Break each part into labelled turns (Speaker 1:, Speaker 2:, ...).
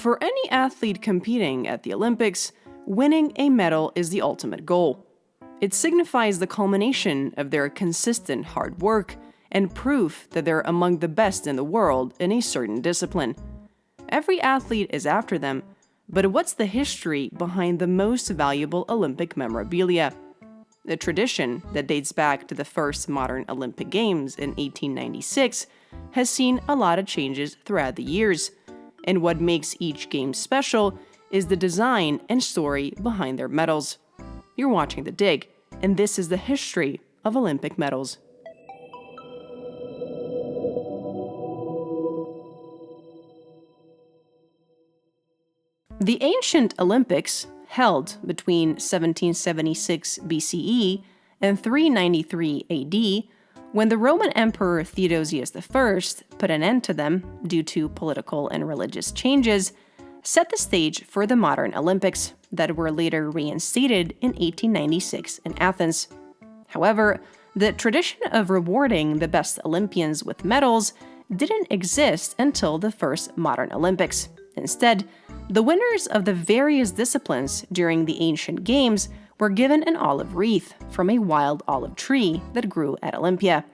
Speaker 1: For any athlete competing at the Olympics, winning a medal is the ultimate goal. It signifies the culmination of their consistent hard work and proof that they're among the best in the world in a certain discipline. Every athlete is after them, but what's the history behind the most valuable Olympic memorabilia? A tradition that dates back to the first modern Olympic Games in 1896 has seen a lot of changes throughout the years, and what makes each game special is the design and story behind their medals. You're watching The Dig, and this is the history of Olympic medals. The ancient Olympics, held between 1776 BCE and 393 AD, when the Roman Emperor Theodosius I put an end to them due to political and religious changes, set the stage for the modern Olympics that were later reinstated in 1896 in Athens. However, the tradition of rewarding the best Olympians with medals didn't exist until the first modern Olympics. Instead, the winners of the various disciplines during the ancient games were given an olive wreath from a wild olive tree that grew at Olympia.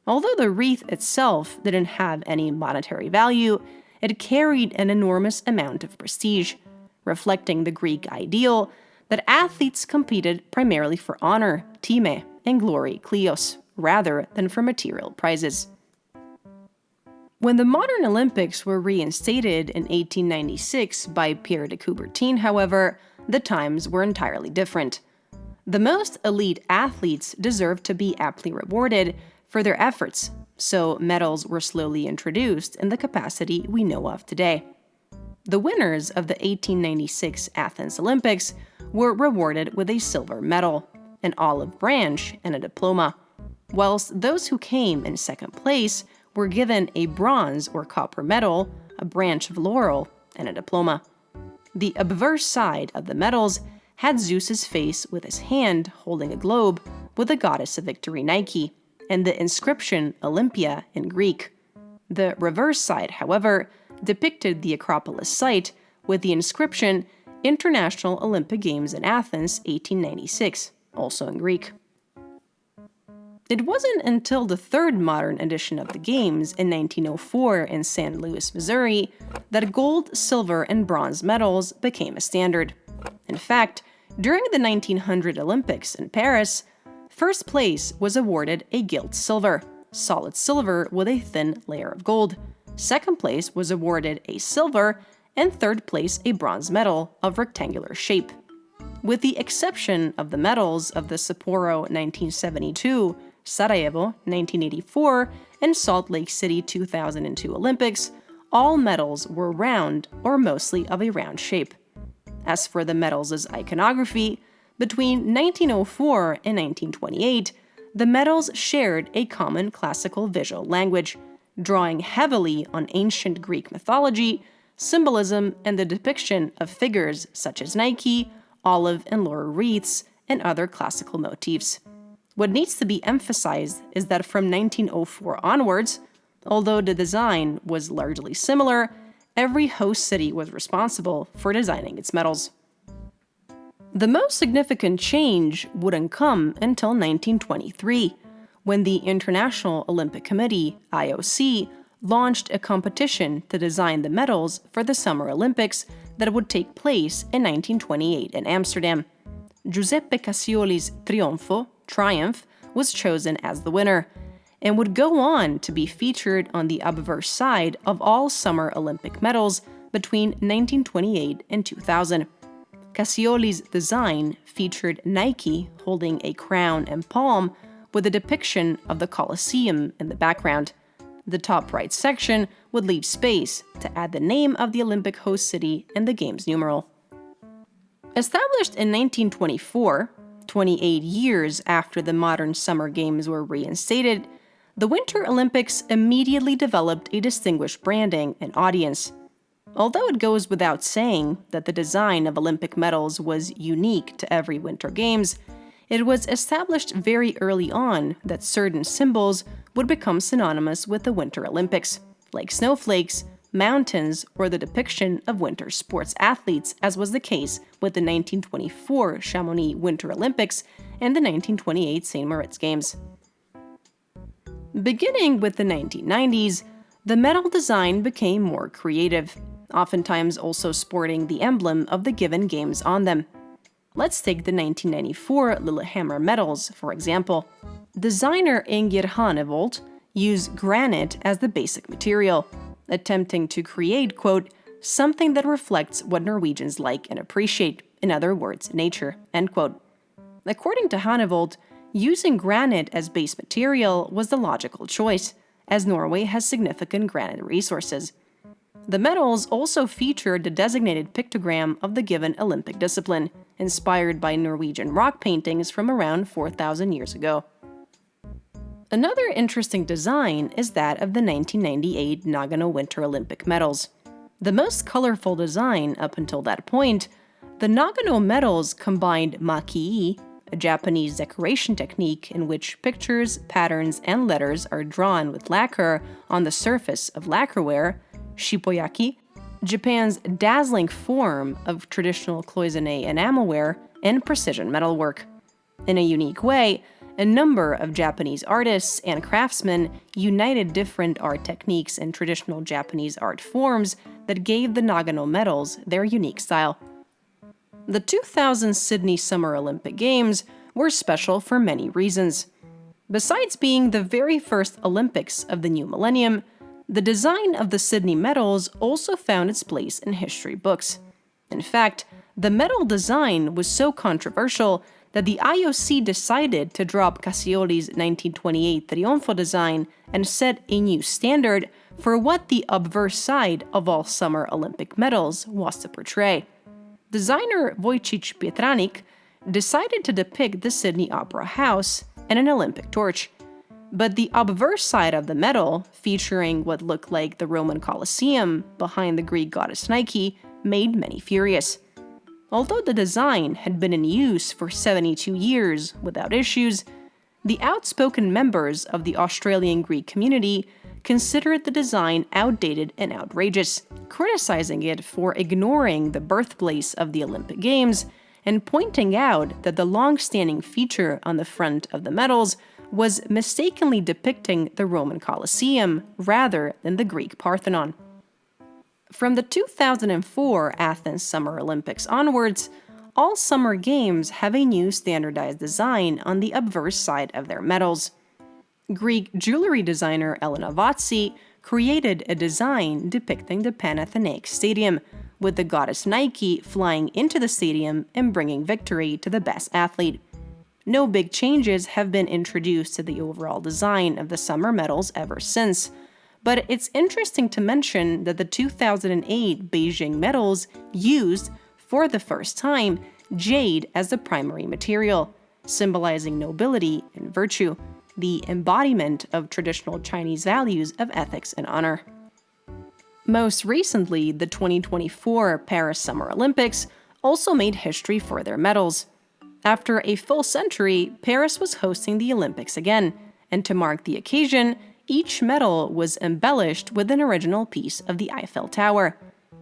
Speaker 1: Although the wreath itself didn't have any monetary value, it carried an enormous amount of prestige, reflecting the Greek ideal that athletes competed primarily for honor, time, and glory kleos, rather than for material prizes. When the modern Olympics were reinstated in 1896 by Pierre de Coubertin, however, the times were entirely different. The most elite athletes deserved to be aptly rewarded for their efforts, so medals were slowly introduced in the capacity we know of today. The winners of the 1896 Athens Olympics were rewarded with a silver medal, an olive branch, and a diploma, whilst those who came in second place were given a bronze or copper medal, a branch of laurel, and a diploma. The obverse side of the medals had Zeus's face with his hand holding a globe with the goddess of victory Nike, and the inscription Olympia in Greek. The reverse side, however, depicted the Acropolis site with the inscription International Olympic Games in Athens 1896, also in Greek. It wasn't until the third modern edition of the Games in 1904 in St. Louis, Missouri, that gold, silver, and bronze medals became a standard. In fact, during the 1900 Olympics in Paris, first place was awarded a gilt silver, solid silver with a thin layer of gold. Second place was awarded a silver, and third place a bronze medal of rectangular shape. With the exception of the medals of the Sapporo 1972, Sarajevo 1984, and Salt Lake City 2002 Olympics, all medals were round or mostly of a round shape. As for the medals' iconography, between 1904 and 1928, the medals shared a common classical visual language, drawing heavily on ancient Greek mythology, symbolism, and the depiction of figures such as Nike, olive and laurel wreaths, and other classical motifs. What needs to be emphasized is that from 1904 onwards, although the design was largely similar, every host city was responsible for designing its medals. The most significant change wouldn't come until 1923, when the International Olympic Committee, IOC, launched a competition to design the medals for the Summer Olympics that would take place in 1928 in Amsterdam. Giuseppe Cassioli's Triumph was chosen as the winner, and would go on to be featured on the obverse side of all Summer Olympic medals between 1928 and 2000. Cassioli's design featured Nike holding a crown and palm with a depiction of the Colosseum in the background. The top right section would leave space to add the name of the Olympic host city and the Games numeral. Established in 1924, 28 years after the modern Summer Games were reinstated, the Winter Olympics immediately developed a distinguished branding and audience. Although it goes without saying that the design of Olympic medals was unique to every Winter Games, it was established very early on that certain symbols would become synonymous with the Winter Olympics, like snowflakes, mountains, or the depiction of winter sports athletes, as was the case with the 1924 Chamonix Winter Olympics and the 1928 St. Moritz Games. Beginning with the 1990s, the medal design became more creative, oftentimes also sporting the emblem of the given games on them. Let's take the 1994 Lillehammer medals, for example. Designer Inger Hanevold used granite as the basic material, attempting to create, quote, something that reflects what Norwegians like and appreciate, in other words, nature, end quote. According to Hanevold, using granite as base material was the logical choice, as Norway has significant granite resources. The medals also featured the designated pictogram of the given Olympic discipline, inspired by Norwegian rock paintings from around 4,000 years ago. Another interesting design is that of the 1998 Nagano Winter Olympic medals. The most colorful design up until that point, the Nagano medals combined maki, a Japanese decoration technique in which pictures, patterns, and letters are drawn with lacquer on the surface of lacquerware, shippoyaki, Japan's dazzling form of traditional cloisonné enamelware, and precision metalwork. In a unique way, a number of Japanese artists and craftsmen united different art techniques and traditional Japanese art forms that gave the Nagano medals their unique style. The 2000 Sydney Summer Olympic Games were special for many reasons. Besides being the very first Olympics of the new millennium, the design of the Sydney medals also found its place in history books. In fact, the medal design was so controversial that the IOC decided to drop Cassioli's 1928 Trionfo design and set a new standard for what the obverse side of all Summer Olympic medals was to portray. Designer Wojciech Pietranik decided to depict the Sydney Opera House and an Olympic torch. But the obverse side of the medal, featuring what looked like the Roman Colosseum behind the Greek goddess Nike, made many furious. Although the design had been in use for 72 years without issues, the outspoken members of the Australian Greek community considered the design outdated and outrageous, criticizing it for ignoring the birthplace of the Olympic Games and pointing out that the long-standing feature on the front of the medals was mistakenly depicting the Roman Colosseum rather than the Greek Parthenon. From the 2004 Athens Summer Olympics onwards, all Summer Games have a new standardized design on the obverse side of their medals. Greek jewelry designer Elena Vatsi created a design depicting the Panathenaic Stadium, with the goddess Nike flying into the stadium and bringing victory to the best athlete. No big changes have been introduced to the overall design of the summer medals ever since, but it's interesting to mention that the 2008 Beijing medals used, for the first time, jade as the primary material, symbolizing nobility and virtue, the embodiment of traditional Chinese values of ethics and honor. Most recently, the 2024 Paris Summer Olympics also made history for their medals. After a full century, Paris was hosting the Olympics again, and to mark the occasion, each medal was embellished with an original piece of the Eiffel Tower.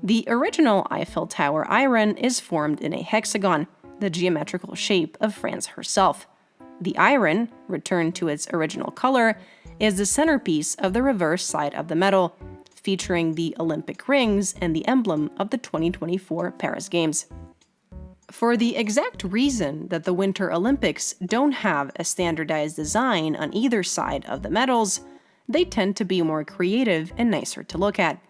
Speaker 1: The original Eiffel Tower iron is formed in a hexagon, the geometrical shape of France herself. The iron, returned to its original color, is the centerpiece of the reverse side of the medal, featuring the Olympic rings and the emblem of the 2024 Paris Games. For the exact reason that the Winter Olympics don't have a standardized design on either side of the medals, they tend to be more creative and nicer to look at.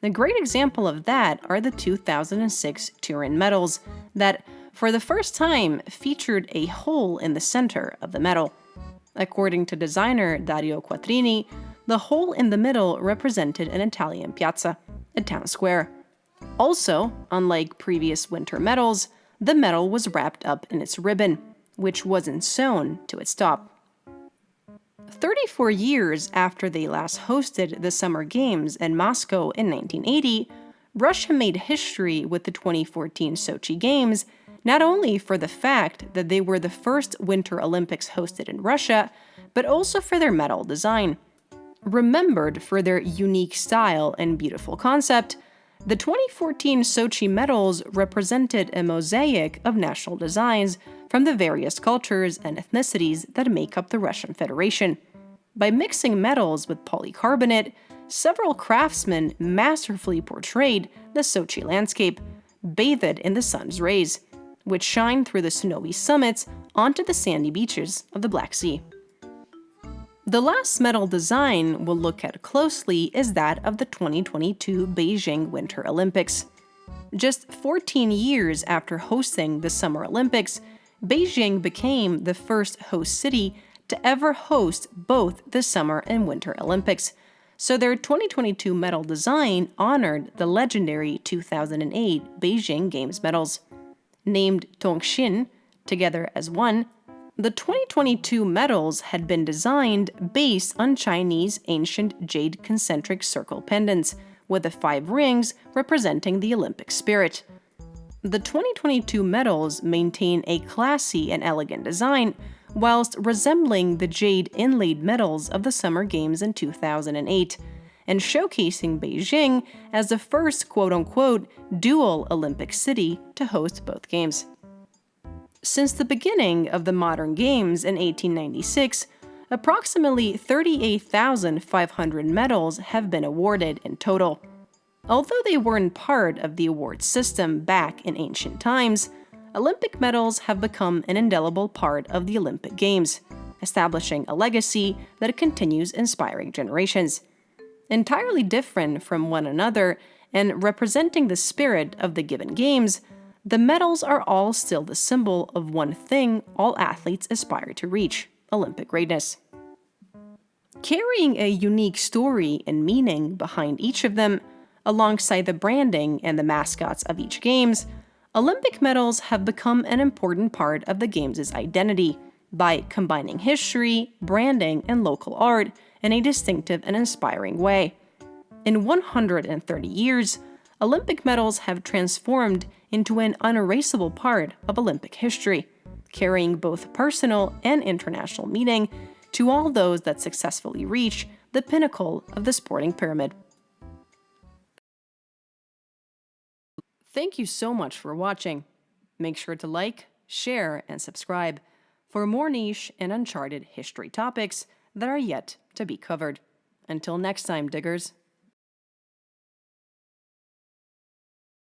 Speaker 1: A great example of that are the 2006 Turin medals that, for the first time, featured a hole in the center of the medal. According to designer Dario Quattrini, the hole in the middle represented an Italian piazza, a town square. Also, unlike previous winter medals, the medal was wrapped up in its ribbon, which wasn't sewn to its top. 34 years after they last hosted the Summer Games in Moscow in 1980, Russia made history with the 2014 Sochi Games, not only for the fact that they were the first Winter Olympics hosted in Russia, but also for their medal design. Remembered for their unique style and beautiful concept, the 2014 Sochi medals represented a mosaic of national designs from the various cultures and ethnicities that make up the Russian Federation. By mixing metals with polycarbonate, several craftsmen masterfully portrayed the Sochi landscape, bathed in the sun's rays, which shine through the snowy summits onto the sandy beaches of the Black Sea. The last medal design we'll look at closely is that of the 2022 Beijing Winter Olympics. Just 14 years after hosting the Summer Olympics, Beijing became the first host city to ever host both the Summer and Winter Olympics, so their 2022 medal design honored the legendary 2008 Beijing Games medals. Named Tongxin, together as one, the 2022 medals had been designed based on Chinese ancient jade concentric circle pendants, with the 5 rings representing the Olympic spirit. The 2022 medals maintain a classy and elegant design, whilst resembling the jade inlaid medals of the Summer Games in 2008, and showcasing Beijing as the first quote-unquote dual Olympic city to host both games. Since the beginning of the modern games in 1896, approximately 38,500 medals have been awarded in total. Although they weren't part of the award system back in ancient times, Olympic medals have become an indelible part of the Olympic Games, establishing a legacy that continues inspiring generations. Entirely different from one another and representing the spirit of the given games, the medals are all still the symbol of one thing all athletes aspire to reach: Olympic greatness. Carrying a unique story and meaning behind each of them, alongside the branding and the mascots of each games, Olympic medals have become an important part of the Games' identity by combining history, branding, and local art in a distinctive and inspiring way. In 130 years, Olympic medals have transformed into an unerasable part of Olympic history, carrying both personal and international meaning to all those that successfully reach the pinnacle of the sporting pyramid. Thank you so much for watching. Make sure to like, share, and subscribe for more niche and uncharted history topics that are yet to be covered. Until next time, diggers.